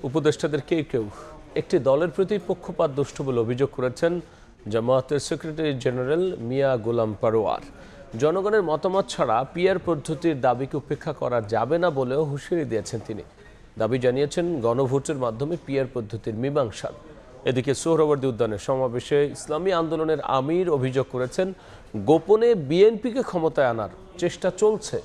উপদেষ্টাদের কেউ কেউ একটি দলের প্রতি পক্ষপাত দুষ্ট বলে অভিযোগ করেছেন জামায়াতের সেক্রেটারি জেনারেল মিয়া গোলাম পারোয়ার। জনগণের মতামত ছাড়া পিআর পদ্ধতির দাবিকে উপেক্ষা করা যাবে না বলেও হুঁশিয়ারি দিয়েছেন তিনি। দাবি জানিয়েছেন গণভোটের মাধ্যমে পিআর পদ্ধতির মীমাংসার। এদিকে সোহরাওয়ার্দী উদ্যানের সমাবেশে ইসলামী আন্দোলনের আমির অভিযোগ করেছেন গোপনে বিএনপিকে ক্ষমতায় আনার চেষ্টা চলছে।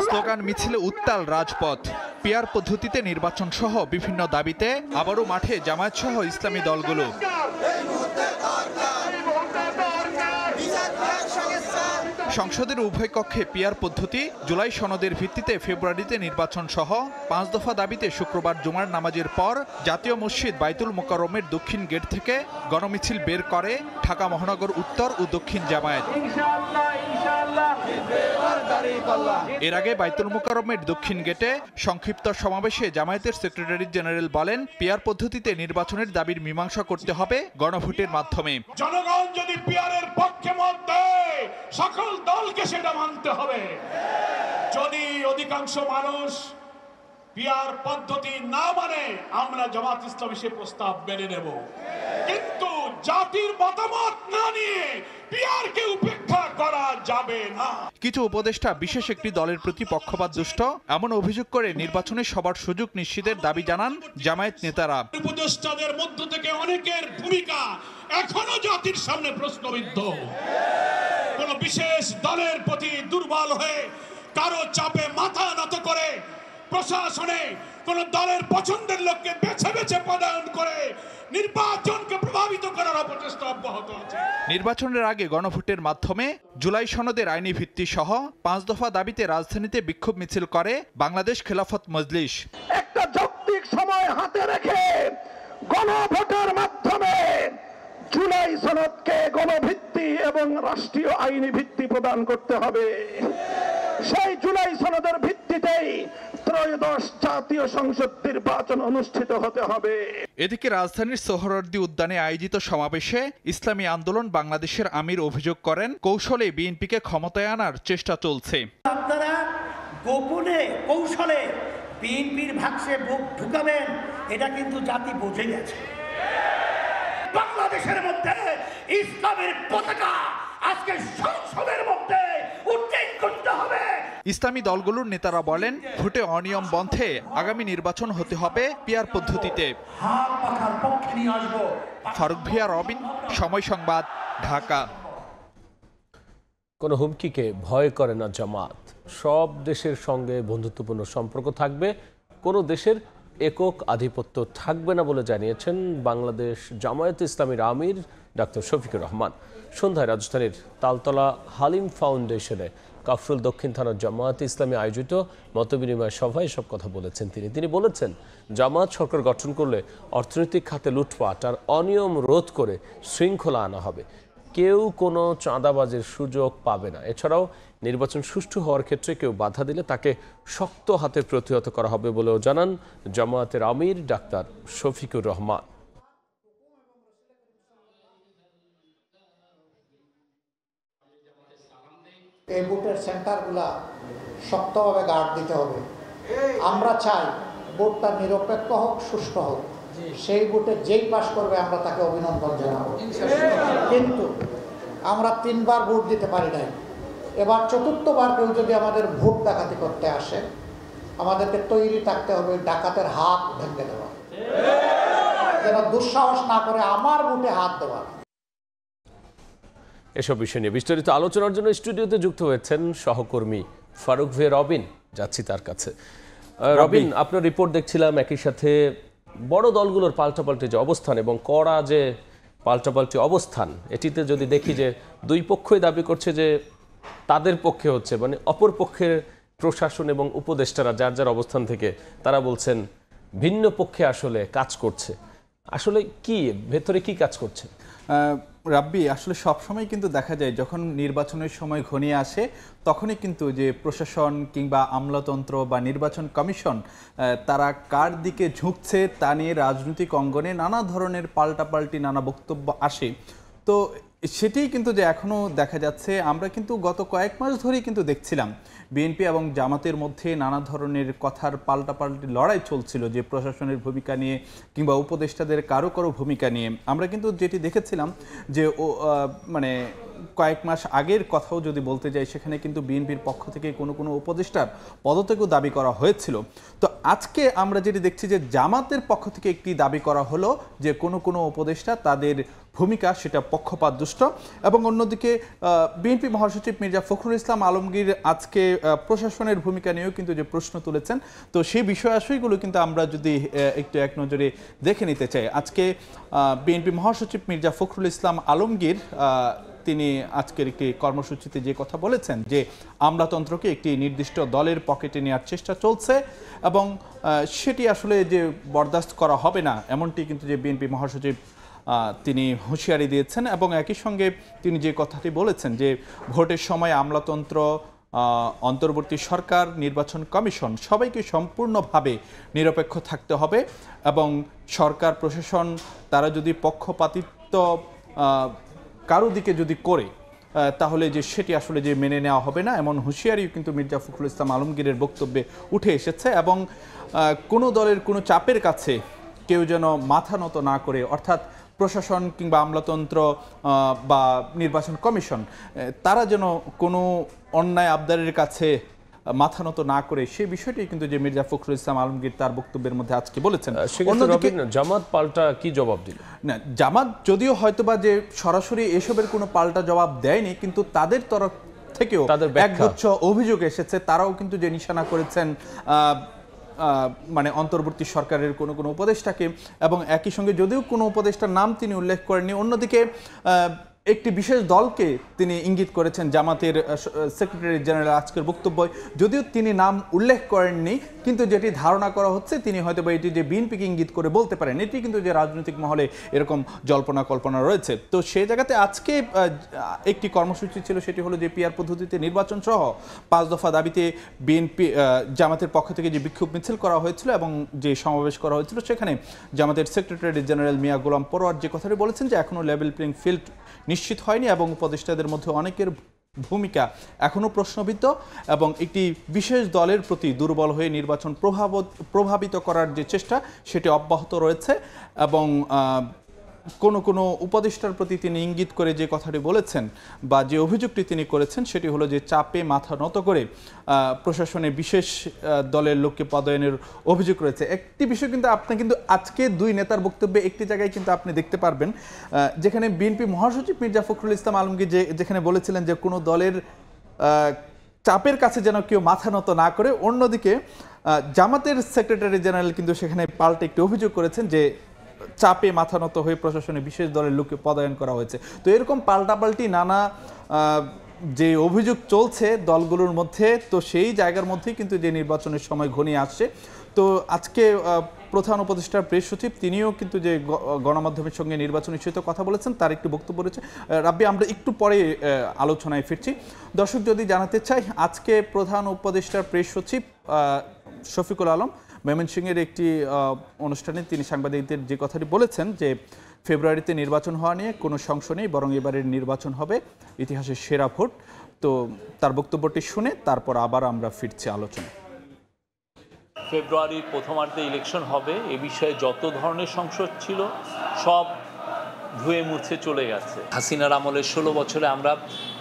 স্লোগান মিছিলে উত্তাল রাজপথ। পিআর পদ্ধতিতে নির্বাচন সহ বিভিন্ন দাবিতে আবারও মাঠে জামায়াত সহ ইসলামী দলগুলো। সংসদের উভয় কক্ষে পিআর পদ্ধতি, জুলাই সনদের ভিত্তিতে ফেব্রুয়ারিতে নির্বাচন সহ 5 দফা দাবিতে শুক্রবার জুমার নামাজের পর জাতীয় মসজিদ বাইতুল মোকাররমের দক্ষিণ গেট থেকে গণমিছিল বের করে ঢাকা মহানগর উত্তর ও দক্ষিণ জামায়াত। এর আগে বাইতুল মোকাররমের দক্ষিণ গেটে সংক্ষিপ্ত সমাবেশে জামায়াতের সেক্রেটারি জেনারেল বলেন, পিআর পদ্ধতিতে নির্বাচনের দাবির মীমাংসা করতে হবে গণভোটের মাধ্যমে। জনগণ যদি পিআরের পক্ষে মত দেয়, সকল দলকে সেটা মানতে হবে। যদি অধিকাংশ মানুষ পিআর পদ্ধতি না মানে, আমরা জামাত ইসলামী সে প্রস্তাব মেনে নেব, কিন্তু জাতির মতামত না নিয়ে পিআরকে উপেক্ষা করা যাবে না। কিছু উপদেষ্টা বিশেষ একটি দলের প্রতি পক্ষপাত দুষ্ট এমন অভিযোগ করে নির্বাচনে সবার সুযোগ নিশ্চিতের দাবি জানান জামায়াত নেতারা। উপদেষ্টাদের মধ্য থেকে অনেকের ভূমিকা এখনো জাতির সামনে প্রশ্নবিদ্ধ। কোন বিশেষ দলের প্রতি দুর্বল হয়ে কারো চাপে মাথা নত করে প্রশাসনে কোন দলের পছন্দের লোককে বেছে বেছে পদায়ন করে নির্বাচনকে প্রভাবিত করার অপচেষ্টা অব্যাহত আছে। নির্বাচনের আগে গণভোটের মাধ্যমে জুলাই সনদের আইনি ভিত্তি সহ 5 দফা দাবিতে রাজধানীতে বিক্ষোভ মিছিল করে বাংলাদেশ খেলাফত মজলিস। একটা যৌক্তিক সময় হাতে রেখে গণভোটের মাধ্যমে জুলাই সনদকে গণভিত্তি এবং রাষ্ট্রীয় আইনি ভিত্তি প্রদান করতে হবে। সেই জুলাই সনদের ভিত্তিতেই ত্রয়োদশ জাতীয় সংসদ নির্বাচন অনুষ্ঠিত হতে হবে। এদিকে রাজধানীর সোহরাওয়ার্দী উদ্যানে আয়োজিত সমাবেশে ইসলামী আন্দোলন বাংলাদেশের আমির অভিযোগ করেন, কৌশলে বিএনপিকে ক্ষমতায় আনার চেষ্টা চলছে। আপনারা গোপনে কৌশলে বিএনপির ভাগসে বুক ঢুকাবেন, এটা কিন্তু জাতি বুঝে গেছে। বাংলাদেশের মধ্যে ইসলামের পতাকা আজকে সংসদের মধ্যে উড্ডীন করতে হবে। ইসলামী দলগুলোর নেতারা বলেন, ভোটে অনিয়ম বন্ধে আগামী নির্বাচন হতে হবে পিআর পদ্ধতিতে। ফারুক ভিয়া, রবিন, সময় সংবাদ, ঢাকা। কোনো হুমকিকে ভয় করে না জামাত। সব দেশের সঙ্গে বন্ধুত্বপূর্ণ সম্পর্ক থাকবে, কোনো দেশের একক আধিপত্য থাকবে না বলে জানিয়েছেন বাংলাদেশ জামায়াত ইসলামীর আমির ডাক্তার শফিকুর রহমান। সন্ধ্যায় রাজধানীর তালতলা হালিম ফাউন্ডেশনে কাফরুল দক্ষিণ থানার জামায়াত ইসলামী আয়োজিত মতবিনিময় সভায় সব কথা বলেছেন তিনি বলেছেন, জামায়াত সরকার গঠন করলে অর্থনৈতিক খাতে লুটপাট আর অনিয়ম রোধ করে শৃঙ্খলা আনা হবে। কেউ কোনো চাঁদাবাজির সুযোগ পাবে না। এছাড়াও নির্বাচন সুষ্ঠু হওয়ার ক্ষেত্রে কেউ বাধা দিলে তাকে শক্ত হাতে প্রতিহত করা হবে বলেও জানান জামায়াতের আমির ডাক্তার শফিকুর রহমান। এই ভোটের সেন্টারগুলা শক্তভাবে গার্ড দিতে হবে। আমরা চাই ভোটটা নিরপেক্ষ হোক, সুষ্ঠু হোক। সেই ভোটে যেই পাস করবে আমরা তাকে অভিনন্দন জানাবো। কিন্তু আমরা 3 বার ভোট দিতে পারি নাই, এবার 4র্থবার কেউ যদি আমাদের ভোট ডাকাতি করতে আসে, আমাদেরকে তৈরি থাকতে হবে ডাকাতের হাত ভেঙে দেওয়া, যেন দুঃসাহস না করে আমার ভোটে হাত দেওয়া। এসব বিষয় নিয়ে বিস্তারিত আলোচনার জন্য স্টুডিওতে যুক্ত হয়েছেন সহকর্মী ফারুক ভে রবিন। যাচ্ছি তার কাছে। রবিন, আপনার রিপোর্ট দেখছিলাম, একই সাথে বড় দলগুলোর পাল্টাপাল্টি যে অবস্থান এবং কড়া যে পাল্টাপাল্টি অবস্থান, এটিতে যদি দেখি যে দুই পক্ষই দাবি করছে যে তাদের পক্ষে হচ্ছে, মানে অপর পক্ষের প্রশাসন এবং উপদেষ্টারা যার যার অবস্থান থেকে তারা বলছেন ভিন্ন পক্ষে আসলে কাজ করছে। আসলে কি ভেতরে কি কাজ করছে? রাব্বি, আসলে সবসময় কিন্তু দেখা যায় যখন নির্বাচনের সময় ঘনিয়ে আসে তখনই কিন্তু যে প্রশাসন কিংবা আমলাতন্ত্র বা নির্বাচন কমিশন তারা কার দিকে ঝুঁকছে তা নিয়ে রাজনৈতিক অঙ্গনে নানা ধরনের পাল্টাপাল্টি নানা বক্তব্য আসে। তো সেটাই কিন্তু যে এখনো দেখা যাচ্ছে। আমরা কিন্তু গত কয়েক মাস ধরেই কিন্তু দেখছিলাম বিএনপি এবং জামাতের মধ্যে নানা ধরনের কথার পাল্টাপাল্টি লড়াই চলছিল, যে প্রশাসনের ভূমিকা নিয়ে কিংবা উপদেষ্টাদের কারো ভূমিকা নিয়ে। আমরা কিন্তু যেটি দেখেছিলাম যে মানে কয়েক মাস আগের কথাও যদি বলতে যাই, সেখানে কিন্তু বিএনপির পক্ষ থেকে কোনো উপদেষ্টার পদত্যাগও দাবি করা হয়েছিল। তো আজকে আমরা যেটি দেখছি যে জামাতের পক্ষ থেকে একটি দাবি করা হলো যে কোনো উপদেষ্টা তাদের ভূমিকা সেটা পক্ষপাতদুষ্ট। এবং অন্যদিকে বিএনপি মহাসচিব মির্জা ফখরুল ইসলাম আলমগীর আজকে প্রশাসনের ভূমিকা নিয়েও কিন্তু যে প্রশ্ন তুলেছেন, তো সেই বিষয়াশয়গুলো কিন্তু আমরা যদি একটু এক নজরে দেখে নিতে চাই। আজকে বিএনপি মহাসচিব মির্জা ফখরুল ইসলাম আলমগীর তিনি আজকের একটি কর্মসূচিতে যে কথা বলেছেন যে আমলাতন্ত্রকে একটি নির্দিষ্ট দলের পকেটে নেওয়ার চেষ্টা চলছে এবং সেটি আসলে যে বরদাস্ত করা হবে না, এমনটি কিন্তু যে বিএনপি মহাসচিব তিনি হুঁশিয়ারি দিয়েছেন। এবং একই সঙ্গে তিনি যে কথাটি বলেছেন যে ভোটের সময় আমলাতন্ত্র, অন্তর্বর্তী সরকার, নির্বাচন কমিশন সবাইকে সম্পূর্ণভাবে নিরপেক্ষ থাকতে হবে এবং সরকার প্রশাসন তারা যদি পক্ষপাতিত্ব কারো দিকে যদি করে তাহলে যে সেটি আসলে যে মেনে নেওয়া হবে না, এমন হুঁশিয়ারিও কিন্তু মির্জা ফখরুল ইসলাম আলমগীরের বক্তব্যে উঠে এসেছে। এবং কোনো দলের কোনো চাপের কাছে কেউ যেন মাথা নত না করে, অর্থাৎ প্রশাসন কিংবা আমলাতন্ত্র বা নির্বাচন কমিশন তারা যেন কোনো অন্যায় আবদারের কাছে মাথা নত না করে, সেই বিষয়টি কিন্তু যে মির্জা ফখরুল ইসলাম আলমগীর তার বক্তব্যের মধ্যে আজকে বলেছেন। অন্যদিকে জামাত পাল্টা কি জবাব দিল? না, জামাত যদিও হয়তোবা যে সরাসরি এসবের কোনো পাল্টা জবাব দেয়নি, কিন্তু তাদের তরফ থেকেও একগুচ্ছ অভিযোগ এসেছে। তারাও কিন্তু যে নিশানা করেছেন মানে অন্তর্বর্তী সরকারের কোনো উপদেষ্টাকে, এবং একই সঙ্গে যদিও কোনো উপদেষ্টার নাম তিনি উল্লেখ করেননি, অন্যদিকে একটি বিশেষ দলকে তিনি ইঙ্গিত করেছেন। জামাতের সেক্রেটারি জেনারেল আজকের বক্তব্য যদিও তিনি নাম উল্লেখ করেননি, কিন্তু যেটি ধারণা করা হচ্ছে তিনি হয়তো বা এটি যে বিএনপিকে ইঙ্গিত করে বলতে পারেন, এটি কিন্তু যে রাজনৈতিক মহলে এরকম জল্পনা কল্পনা রয়েছে। তো সেই জায়গাতে আজকে একটি কর্মসূচি ছিল, সেটি হলো যে পিআর পদ্ধতিতে নির্বাচন সহ 5 দফা দাবিতে বিএনপি জামাতের পক্ষ থেকে যে বিক্ষোভ মিছিল করা হয়েছিল এবং যে সমাবেশ করা হয়েছিল, সেখানে জামাতের সেক্রেটারি জেনারেল মিয়া গোলাম পরোয়ার যে কথাটি বলেছেন যে এখনও লেভেল প্লেইং ফিল্ড নিশ্চিত হয়নি এবং উপদেষ্টাদের মধ্যে অনেকের ভূমিকা এখনও প্রশ্নবিদ্ধ এবং একটি বিশেষ দলের প্রতি দুর্বল হয়ে নির্বাচন প্রভাবিত করার যে চেষ্টা সেটি অব্যাহত রয়েছে। এবং কোনো উপদেষ্টার প্রতি তিনি ইঙ্গিত করে যে কথাটি বলেছেন বা যে অভিযোগটি তিনি করেছেন, সেটি হলো যে চাপে মাথা নত করে প্রশাসনে বিশেষ দলের লোককে পদায়নের অভিযোগ রয়েছে। একটি বিষয় কিন্তু আপনি কিন্তু আজকে দুই নেতার বক্তব্যে একটি জায়গায় কিন্তু আপনি দেখতে পারবেন, যেখানে বিএনপি মহাসচিব মির্জা ফখরুল ইসলাম আলমগীর যেখানে বলেছিলেন যে কোনো দলের চাপের কাছে যেন কেউ মাথা নত না করে, অন্যদিকে জামাতের সেক্রেটারি জেনারেল কিন্তু সেখানে পাল্টে একটি অভিযোগ করেছেন যে চাপে মাথা নত হয়ে প্রশাসনে বিশেষ দলের লোককে পদায়ন করা হয়েছে। তো এরকম পাল্টাপাল্টি নানা যে অভিযোগ চলছে দলগুলোর মধ্যে, তো সেই জায়গার মধ্যেই কিন্তু যে নির্বাচনের সময় ঘনিয়ে আসছে। তো আজকে প্রধান উপদেষ্টার প্রেস সচিব তিনিও কিন্তু যে গণমাধ্যমের সঙ্গে নির্বাচন ইস্যুতে কথা বলেছেন, তার একটি বক্তব্য রয়েছে। রাব্বি, আমরা একটু পরে আলোচনায় ফিরছি। দর্শক যদি জানাতে চাই, আজকে প্রধান উপদেষ্টার প্রেস সচিব শফিকুল আলম ময়মনসিংহের একটি অনুষ্ঠানে তিনি সাংবাদিকদের যে কথাটি বলেছেন যে ফেব্রুয়ারিতে নির্বাচন হওয়া নিয়ে কোনো সংশয় নেই, বরং এবারের নির্বাচন হবে ইতিহাসের সেরা ভোট। তো তার বক্তব্যটি শুনে তারপর আবার আমরা ফিরছি আলোচনা। ফেব্রুয়ারির প্রথমার্ধে ইলেকশন হবে, এ বিষয়ে যত ধরনের সংশয় ছিল সব ধুয়ে মুছে চলে গেছে। হাসিনার আমলের 16 বছরে আমরা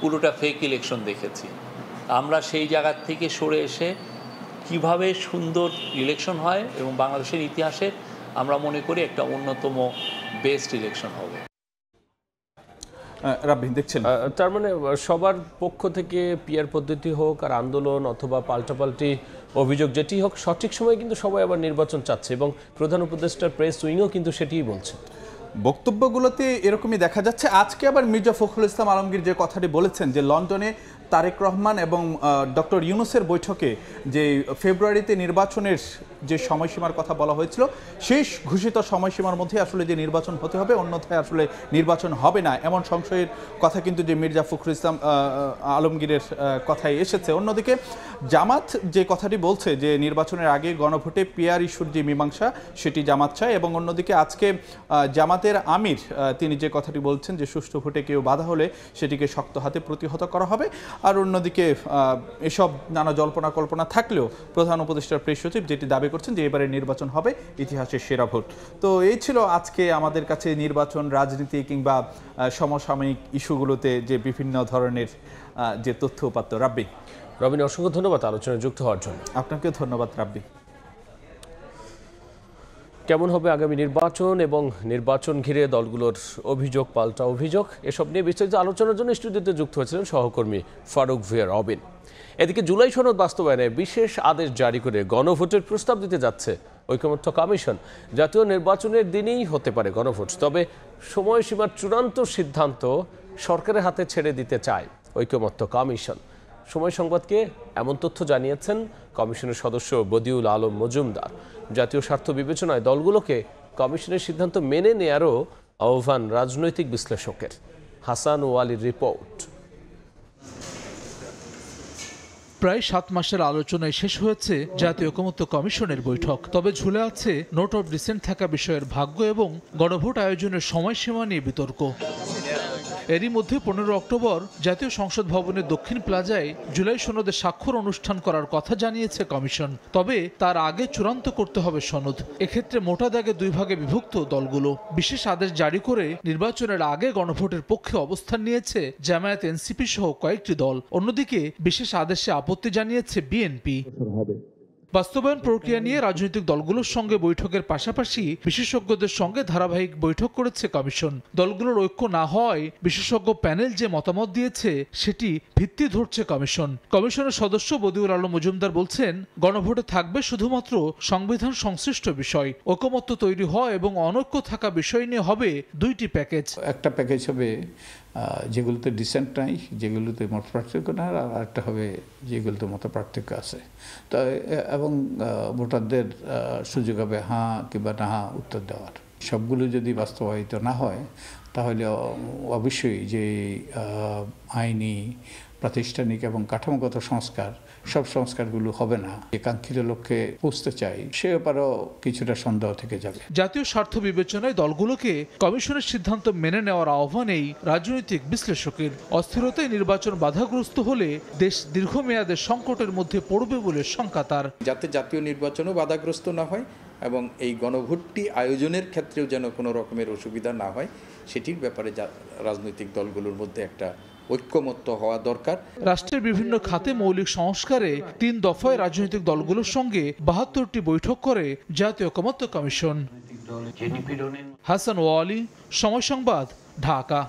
পুরোটা ফেক ইলেকশন দেখেছি। আমরা সেই জায়গার থেকে সরে এসে কিভাবে সুন্দর ইলেকশন হয় এবং বাংলাদেশের ইতিহাসে আমরা মনে করি একটা অন্যতম বেস্ট ইলেকশন হবে। রাব্বি, দেখছেন তার মানে সবার পক্ষ থেকে পিআর পদ্ধতি হোক আর আন্দোলন অথবা পাল্টাপাল্টি অভিযোগ যেটি হোক, সঠিক সময়ে কিন্তু সবাই আবার নির্বাচন চাচ্ছে এবং প্রধান উপদেষ্টার প্রেস উইংও কিন্তু সেটিই বলছে। বক্তব্যগুলোতে এরকমই দেখা যাচ্ছে। আজকে আবার মির্জা ফখরুল ইসলাম আলমগীর যে কথাটি বলেছেন যে লন্ডনে তারেক রহমান এবং ডক্টর ইউনূসের বৈঠকে যে ফেব্রুয়ারিতে নির্বাচনের যে সময়সীমার কথা বলা হয়েছিল সেই ঘোষিত সময়সীমার মধ্যে আসলে যে নির্বাচন হতে হবে, অন্যথায় আসলে নির্বাচন হবে না, এমন সংশয়ের কথা কিন্তু যে মির্জা ফখরুল ইসলাম আলমগীরের কথাই এসেছে। অন্যদিকে জামাত যে কথাটি বলছে যে নির্বাচনের আগে গণভোটে পিআর ইস্যুর যে মীমাংসা সেটি জামাত চায়, এবং অন্যদিকে আজকে জামাতের আমির তিনি যে কথাটি বলছেন যে সুষ্ঠু ভোটে কেউ বাধা হলে সেটিকে শক্ত হাতে প্রতিহত করা হবে। আর অন্যদিকে এসব নানা জল্পনা কল্পনা থাকলেও প্রধান উপদেষ্টার প্রেস সচিব যেটি দাবি করছেন যে এবারে নির্বাচন হবে ইতিহাসের সেরা ভোট। তো এই ছিল আজকে আমাদের কাছে নির্বাচন, রাজনীতি কিংবা সমসাময়িক ইস্যুগুলোতে যে বিভিন্ন ধরনের যে তথ্য উপাত্ত। রাব্বি, রবিন, অসংখ্য ধন্যবাদ আলোচনায় যুক্ত হওয়ার জন্য। আপনাকে ধন্যবাদ রাব্বি। কেমন হবে আগামী নির্বাচন এবং নির্বাচন ঘিরে দলগুলোর অভিযোগ পাল্টা অভিযোগ, এসব নিয়ে বিস্তারিত আলোচনার জন্য স্টুডিওতে যুক্ত হয়েছিলেন সহকর্মী ফারুক ভিয়া রবিন। এদিকে জুলাই সনদ বাস্তবায়নে বিশেষ আদেশ জারি করে গণভোটের প্রস্তাব দিতে যাচ্ছে ঐকমত্য কমিশন। জাতীয় নির্বাচনের দিনেই হতে পারে গণভোট, তবে সময়সীমার চূড়ান্ত সিদ্ধান্ত সরকারের হাতে ছেড়ে দিতে চায় ঐকমত্য কমিশন। সময় সংবাদকে এমন তথ্য জানিয়েছেন কমিশনের সদস্য বদিউল আলম মজুমদার। জাতীয় স্বার্থ বিবেচনায় দলগুলোকে কমিশনের সিদ্ধান্ত মেনে নেয়ারও আহ্বান রাজনৈতিক বিশ্লেষকের। হাসান ওয়ালির রিপোর্ট। প্রায় 7 মাসের আলোচনায় শেষ হয়েছে জাতীয় ঐকমত্য কমিশনের বৈঠক। তবে ঝুলে আছে নোট অফ ডিসেন্ট থাকা বিষয়ের ভাগ্য এবং গণভোট আয়োজনের সময়সীমা নিয়ে বিতর্ক। এরই মধ্যে 15 অক্টোবর জাতীয় সংসদ ভবনের দক্ষিণ প্লাজায় জুলাই সনদে স্বাক্ষর অনুষ্ঠান করার কথা জানিয়েছে কমিশন। তবে তার আগে চূড়ান্ত করতে হবে সনদ। এক্ষেত্রে মোটা দাগে 2 ভাগে বিভক্ত দলগুলো। বিশেষ আদেশ জারি করে নির্বাচনের আগে গণভোটের পক্ষে অবস্থান নিয়েছে জামায়াত, এনসিপি সহ কয়েকটি দল। অন্যদিকে বিশেষ আদেশে আপত্তি জানিয়েছে বিএনপি। বাস্তবায়ন প্রক্রিয়া নিয়ে রাজনৈতিক দলগুলোর সঙ্গে বৈঠকের পাশাপাশি বিশেষজ্ঞদের সঙ্গে ধারাবাহিক বৈঠক করেছে কমিশন। দলগুলোর ঐক্য না হওয়ায় বিশেষজ্ঞ প্যানেল যে মতামত দিয়েছে সেটি ভিত্তি ধরছে কমিশন। কমিশনের সদস্য বদিউল আলম মজুমদার বলছেন, গণভোটে থাকবে শুধুমাত্র সংবিধান সংশ্লিষ্ট বিষয়। ঐকমত্য তৈরি হওয়া এবং অনৈক্য থাকা বিষয় নিয়ে হবে 2টি প্যাকেজ। একটা প্যাকেজ হবে যেগুলোতে ডিসেন্ট নাই, যেগুলোতে মত পার্থক্য না, আর একটা হবে যেগুলোতে মত পার্থক্য আছে। তো এবং ভোটারদের সুযোগ হবে হ্যাঁ কিংবা না উত্তর দেওয়ার। সবগুলো যদি বাস্তবায়িত না হয় তাহলে অবশ্যই যে আইনি, প্রাতিষ্ঠানিক এবং কাঠামোগত সংস্কার, সব সংস্কারগুলো হবে না। যে কাঙ্ক্ষিত লক্ষ্যে পৌঁছতে চাই সে ব্যাপারেও কিছুটা সন্দেহ থেকে যাবে। জাতীয় স্বার্থ বিবেচনায় দলগুলোকে কমিশনের সিদ্ধান্ত মেনে নেওয়ার আহ্বান এই রাজনৈতিক বিশ্লেষকের। অস্থিরতায় নির্বাচন বাধাগ্রস্ত হলে দেশ দীর্ঘমেয়াদের সংকটের মধ্যে পড়বে বলে শঙ্কা তার। যাতে জাতীয় নির্বাচনও বাধাগ্রস্ত না হয় এবং এই গণভোটটি আয়োজনের ক্ষেত্রেও যেন কোনো রকমের অসুবিধা না হয়, সেটির ব্যাপারে রাজনৈতিক দলগুলোর মধ্যে একটা ঐক্যমত্য হওয়া দরকার। রাষ্ট্রের বিভিন্ন খাতে মৌলিক সংস্কারে 3 দফায় রাজনৈতিক দলগুলোর সঙ্গে 72টি বৈঠক করে জাতীয় ঐকমত্য কমিশন। হাসান ওয়ালি, সময় সংবাদ, ঢাকা।